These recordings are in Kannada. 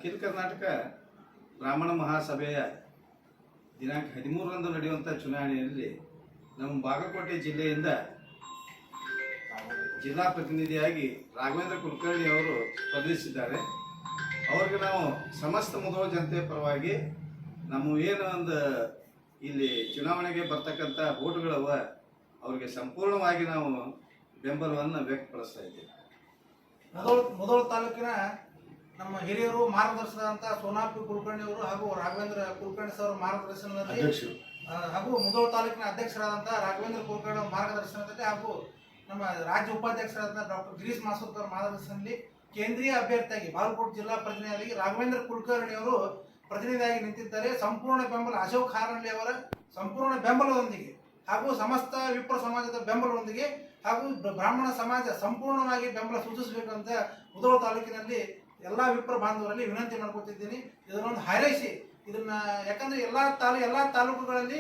ಅಖಿಲ ಕರ್ನಾಟಕ ಬ್ರಾಹ್ಮಣ ಮಹಾಸಭೆಯ ದಿನಾಂಕ 13ರಂದು ನಡೆಯುವಂಥ ಚುನಾವಣೆಯಲ್ಲಿ ನಮ್ಮ ಬಾಗಲಕೋಟೆ ಜಿಲ್ಲೆಯಿಂದ ಜಿಲ್ಲಾ ಪ್ರತಿನಿಧಿಯಾಗಿ ರಾಘವೇಂದ್ರ ಕುಲಕರ್ಣಿ ಅವರು ಸ್ಪರ್ಧಿಸಿದ್ದಾರೆ. ಅವ್ರಿಗೆ ನಾವು ಸಮಸ್ತ ಮುಧೋಳ ಜನತೆ ಪರವಾಗಿ ನಮ್ಮ ಏನು ಒಂದು ಇಲ್ಲಿ ಚುನಾವಣೆಗೆ ಬರ್ತಕ್ಕಂಥ ವೋಟ್ಗಳವ ಅವ್ರಿಗೆ ಸಂಪೂರ್ಣವಾಗಿ ನಾವು ಬೆಂಬಲವನ್ನು ವ್ಯಕ್ತಪಡಿಸ್ತಾ ಇದ್ದೀವಿ. ಮುಧೋಳ ತಾಲೂಕಿನ ನಮ್ಮ ಹಿರಿಯರು ಮಾರ್ಗದರ್ಶನದಂತ ಸೋನಾಪಿ ಕುಲಕರ್ಣಿ ಅವರು ಹಾಗೂ ರಾಘವೇಂದ್ರ ಕುಲಕರ್ಣಿ ಸರ್ ಮಾರ್ಗದರ್ಶನದಲ್ಲಿ ಹಾಗೂ ಮುಧೋಳ ತಾಲೂಕಿನ ಅಧ್ಯಕ್ಷರಾದಂಥ ರಾಘವೇಂದ್ರ ಕುಲಕರ್ಣಿ ಅವರ ಮಾರ್ಗದರ್ಶನದಲ್ಲಿ ಹಾಗೂ ನಮ್ಮ ರಾಜ್ಯ ಉಪಾಧ್ಯಕ್ಷರಾದಂಥ ಡಾಕ್ಟರ್ ಗಿರೀಶ್ ಮಾಸೂರ್ಕರ್ ಮಾರ್ಗದರ್ಶನದಲ್ಲಿ ಕೇಂದ್ರೀಯ ಅಭ್ಯರ್ಥಿಯಾಗಿ ಬಾಗಲಕೋಟೆ ಜಿಲ್ಲಾ ಪ್ರತಿನಿಧಿಯಾಗಿ ರಾಘವೇಂದ್ರ ಕುಲಕರ್ಣಿ ಅವರು ಪ್ರತಿನಿಧಿಯಾಗಿ ನಿಂತಿದ್ದಾರೆ. ಸಂಪೂರ್ಣ ಬೆಂಬಲ ಅಶೋಕ್ ಹಾರಳ್ಳಿ ಅವರ ಸಂಪೂರ್ಣ ಬೆಂಬಲದೊಂದಿಗೆ ಹಾಗೂ ಸಮಸ್ತ ವಿಪ್ರ ಸಮಾಜದ ಬೆಂಬಲದೊಂದಿಗೆ ಹಾಗೂ ಬ್ರಾಹ್ಮಣ ಸಮಾಜ ಸಂಪೂರ್ಣವಾಗಿ ಬೆಂಬಲ ಸೂಚಿಸಬೇಕಂತ ಮುಧೋಳ ತಾಲೂಕಿನಲ್ಲಿ ಎಲ್ಲ ವಿಪ್ರ ಬಾಂಧವರಲ್ಲಿ ವಿನಂತಿ ಮಾಡ್ಕೊತಿದ್ದೀನಿ. ಇದನ್ನೊಂದು ಹಾರೈಸಿ ಇದನ್ನ ಯಾಕಂದ್ರೆ ಎಲ್ಲ ತಾಲೂಕುಗಳಲ್ಲಿ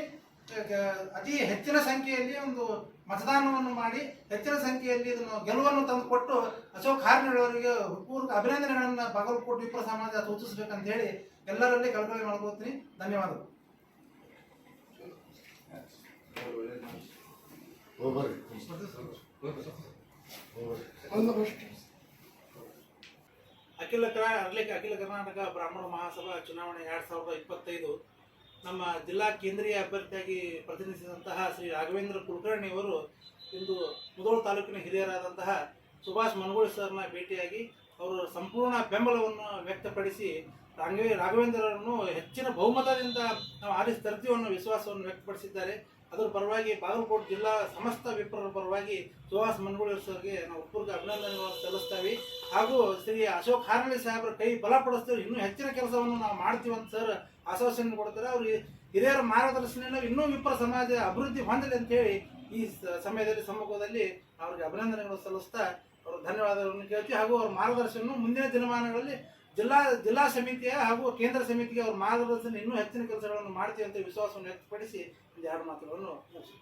ಅತಿ ಹೆಚ್ಚಿನ ಸಂಖ್ಯೆಯಲ್ಲಿ ಒಂದು ಮತದಾನವನ್ನು ಮಾಡಿ ಹೆಚ್ಚಿನ ಸಂಖ್ಯೆಯಲ್ಲಿ ಇದನ್ನು ಗೆಲುವನ್ನು ತಂದು ಕೊಟ್ಟು ಅಶೋಕ್ ಹಾರಳ್ಳಿ ಅವರಿಗೆ ಪೂರ್ವಕ ಅಭಿನಂದನೆಗಳನ್ನು ಬಾಗಲಕೋಟೆ ವಿಪ್ರ ಸಮಾಜ ಸೂಚಿಸಬೇಕಂತ ಹೇಳಿ ಎಲ್ಲರಲ್ಲಿ ಕಳಕಳಿ ಮಾಡ್ಕೋತೀನಿ. ಧನ್ಯವಾದಗಳು. ಅಖಿಲ ಕರ್ನಾಟಕ ಬ್ರಾಹ್ಮಣ ಮಹಾಸಭಾ ಚುನಾವಣೆ 2025 ನಮ್ಮ ಜಿಲ್ಲಾ ಕೇಂದ್ರೀಯ ಅಭ್ಯರ್ಥಿಯಾಗಿ ಪ್ರತಿನಿಧಿಸಿದಂತಹ ಶ್ರೀ ರಾಘವೇಂದ್ರ ಕುಲಕರ್ಣಿ ಅವರು ಇಂದು ಮುಧೋಳ ತಾಲೂಕಿನ ಹಿರಿಯರಾದಂತಹ ಸುಭಾಷ್ ಮನಗೋಳಿ ಸರ್ನ ಭೇಟಿಯಾಗಿ ಅವರು ಸಂಪೂರ್ಣ ಬೆಂಬಲವನ್ನು ವ್ಯಕ್ತಪಡಿಸಿ ರಾಘವೇಂದ್ರರನ್ನು ಹೆಚ್ಚಿನ ಬಹುಮತದಿಂದ ನಾವು ಆರಿಸಿ ತರ್ತೀವಿ ಅನ್ನೋ ವಿಶ್ವಾಸವನ್ನು ವ್ಯಕ್ತಪಡಿಸಿದ್ದಾರೆ. ಅದರ ಪರವಾಗಿ ಬಾಗಲಕೋಟೆ ಜಿಲ್ಲಾ ಸಮಸ್ತ ವಿಪ್ರರ ಪರವಾಗಿ ಸುಭಾಷ್ ಮನಗೋಳಿ ಸರ್ಗೆ ನಾವು ಪೂರ್ವಕ ಅಭಿನಂದನೆಗಳನ್ನು ಸಲ್ಲಿಸ್ತೇವೆ. ಹಾಗೂ ಶ್ರೀ ಅಶೋಕ್ ಹಾರಳ್ಳಿ ಸಾಹೇಬರ ಕೈ ಬಲಪಡಿಸ್ತೇವೆ, ಇನ್ನೂ ಹೆಚ್ಚಿನ ಕೆಲಸವನ್ನು ನಾವು ಮಾಡ್ತೀವಿ ಅಂತ ಸರ್ ಆಶ್ವಾಸನೆ ಕೊಡ್ತಾರೆ. ಅವ್ರಿಗೆ ಹಿರಿಯರ ಮಾರ್ಗದರ್ಶನ ಇನ್ನೂ ವಿಪ್ರ ಸಮಾಜ ಅಭಿವೃದ್ಧಿ ಹೊಂದಲಿ ಅಂತ ಹೇಳಿ ಈ ಸಮಯದಲ್ಲಿ ಸಮ್ಮುಖದಲ್ಲಿ ಅವ್ರಿಗೆ ಅಭಿನಂದನೆಗಳು ಸಲ್ಲಿಸ್ತಾ ಅವರು ಧನ್ಯವಾದಗಳನ್ನು ಕೇಳ್ತೀವಿ. ಹಾಗೂ ಅವ್ರ ಮಾರ್ಗದರ್ಶನ ಮುಂದಿನ ದಿನಮಾನಗಳಲ್ಲಿ ಜಿಲ್ಲಾ ಸಮಿತಿಯ ಹಾಗೂ ಕೇಂದ್ರ ಸಮಿತಿಗೆ ಅವ್ರ ಮಾರ್ಗದರ್ಶನ ಇನ್ನೂ ಹೆಚ್ಚಿನ ಕೆಲಸಗಳನ್ನು ಮಾಡ್ತೀವಿ ಅಂತ ವಿಶ್ವಾಸವನ್ನು ವ್ಯಕ್ತಪಡಿಸಿ 2 ಮಾತುಗಳನ್ನು ಮುಗಿಸಿ